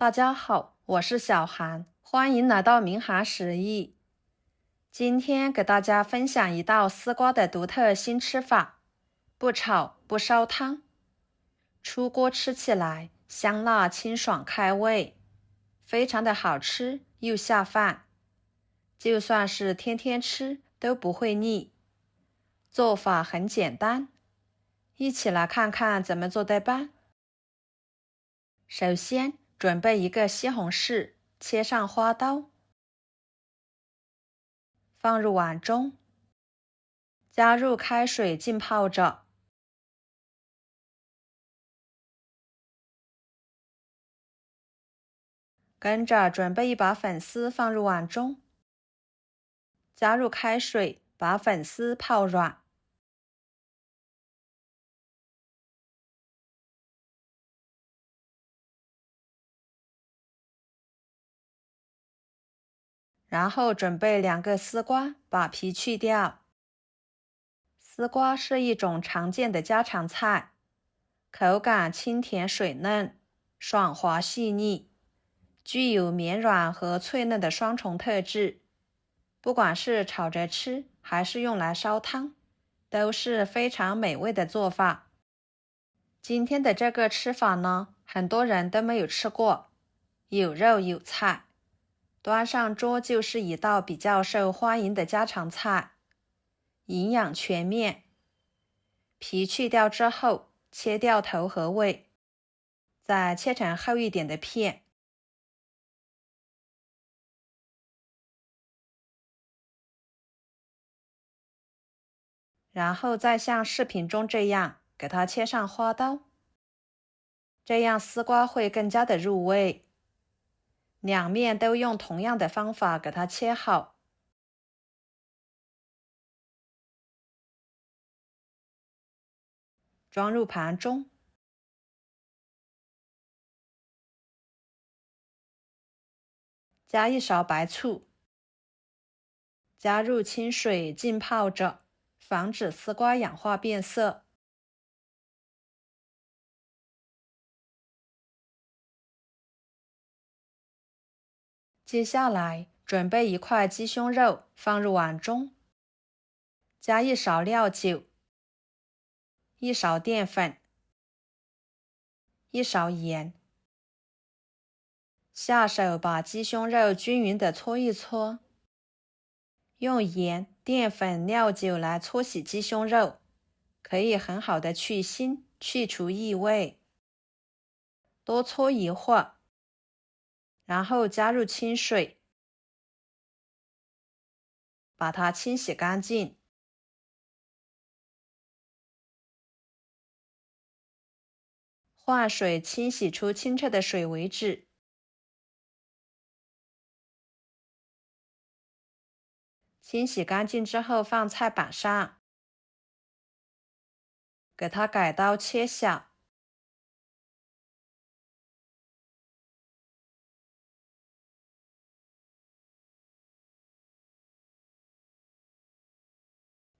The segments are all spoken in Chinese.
大家好，我是小韩，欢迎来到明涵食艺。今天给大家分享一道丝瓜的独特新吃法，不炒不烧汤，出锅吃起来香辣清爽开胃，非常的好吃又下饭，就算是天天吃都不会腻。做法很简单，一起来看看怎么做的吧。首先准备一个西红柿，切上花刀，放入碗中，加入开水浸泡着，跟着准备一把粉丝放入碗中，加入开水把粉丝泡软，然后准备2个丝瓜，把皮去掉。丝瓜是一种常见的家常菜，口感清甜水嫩，爽滑细腻，具有绵软和脆嫩的双重特质。不管是炒着吃还是用来烧汤，都是非常美味的做法。今天的这个吃法呢，很多人都没有吃过，有肉有菜，端上桌就是一道比较受欢迎的家常菜，营养全面。皮去掉之后，切掉头和尾，再切成厚一点的片，然后再像视频中这样给它切上花刀，这样丝瓜会更加的入味。两面都用同样的方法给它切好，装入盘中，加1勺白醋，加入清水浸泡着，防止丝瓜氧化变色。接下来准备1块鸡胸肉放入碗中，加1勺料酒，1勺淀粉，1勺盐，下手把鸡胸肉均匀的搓一搓，用盐、淀粉、料酒来搓洗鸡胸肉，可以很好的去腥，去除异味。多搓一会儿，然后加入清水，把它清洗干净。换水清洗出清澈的水为止。清洗干净之后放菜板上，给它改刀切小。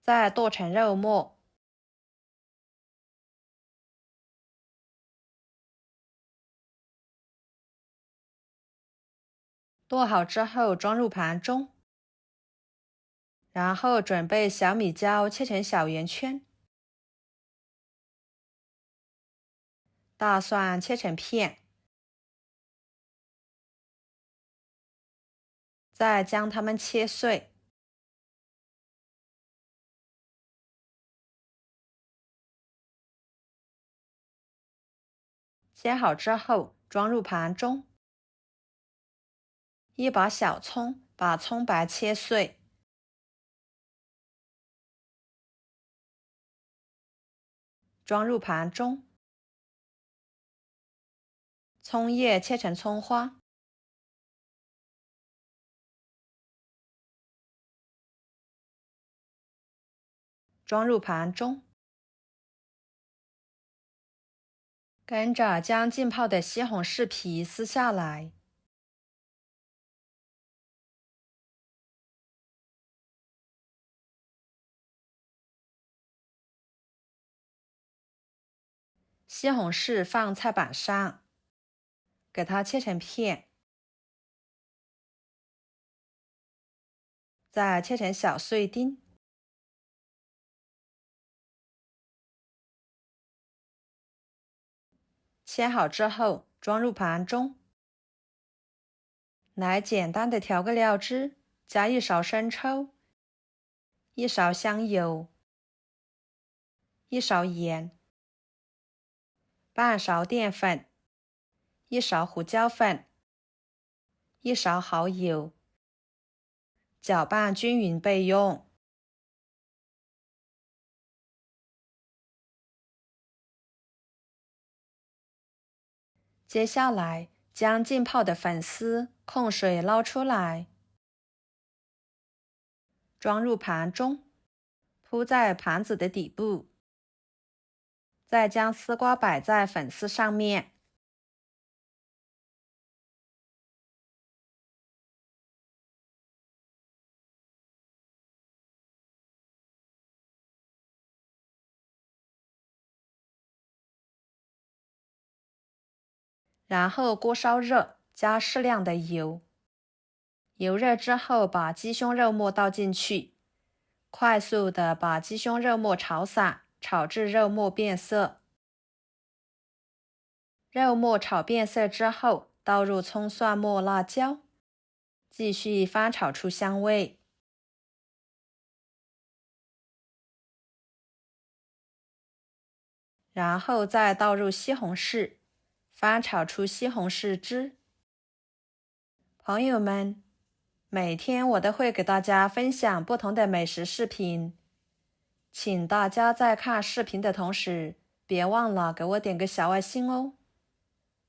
再剁成肉末，剁好之后装入盘中，然后准备小米椒切成小圆圈，大蒜切成片，再将它们切碎。切好之后装入盘中，一把小葱，把葱白切碎，装入盘中，葱叶切成葱花，装入盘中，跟着将浸泡的西红柿皮撕下来，西红柿放菜板上，给它切成片，再切成小碎丁。切好之后装入盘中。来简单的调个料汁，加1勺生抽，1勺香油，1勺盐，半勺淀粉，1勺胡椒粉，1勺蚝油，搅拌均匀备用。接下来将浸泡的粉丝控水捞出来，装入盘中，铺在盘子的底部，再将丝瓜摆在粉丝上面。然后锅烧热，加适量的油。油热之后，把鸡胸肉末倒进去，快速的把鸡胸肉末炒散，炒至肉末变色。肉末炒变色之后，倒入葱蒜末、辣椒，继续翻炒出香味。然后再倒入西红柿，翻炒出西红柿汁。朋友们，每天我都会给大家分享不同的美食视频，请大家在看视频的同时，别忘了给我点个小爱心哦。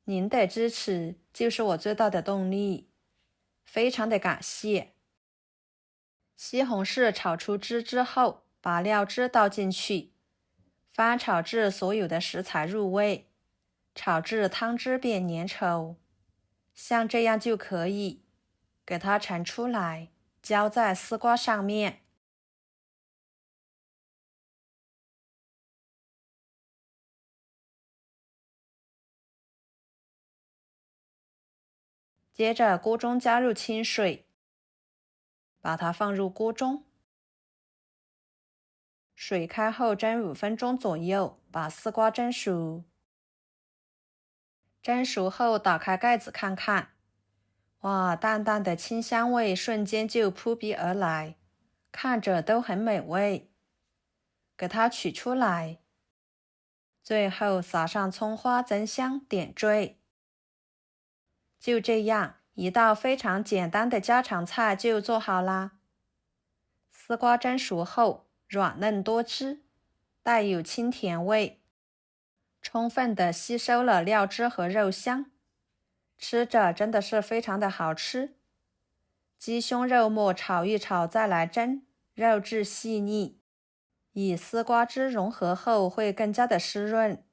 您的支持就是我最大的动力，非常的感谢。西红柿炒出汁之后，把料汁倒进去，翻炒至所有的食材入味，炒至汤汁变粘稠，像这样就可以。给它盛出来，浇在丝瓜上面。接着锅中加入清水，把它放入锅中。水开后蒸5分钟左右，把丝瓜蒸熟。蒸熟后打开盖子看看，哇，淡淡的清香味瞬间就扑鼻而来，看着都很美味。给它取出来，最后撒上葱花增香点缀。就这样，一道非常简单的家常菜就做好啦。丝瓜蒸熟后软嫩多汁，带有清甜味，充分的吸收了料汁和肉香，吃着真的是非常的好吃。鸡胸肉末炒一炒再来蒸，肉质细腻，与丝瓜汁融合后会更加的湿润。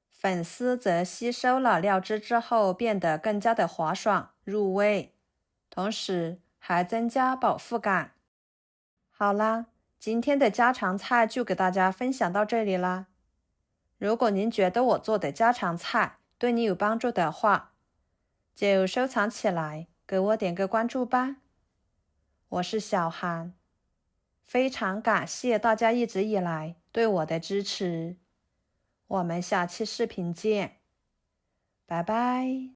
粉丝则吸收了料汁之后变得更加的滑爽入味，同时还增加饱腹感。好啦，今天的家常菜就给大家分享到这里啦。如果您觉得我做的家常菜对你有帮助的话，就收藏起来，给我点个关注吧。我是小韩，非常感谢大家一直以来对我的支持。我们下期视频见，拜拜。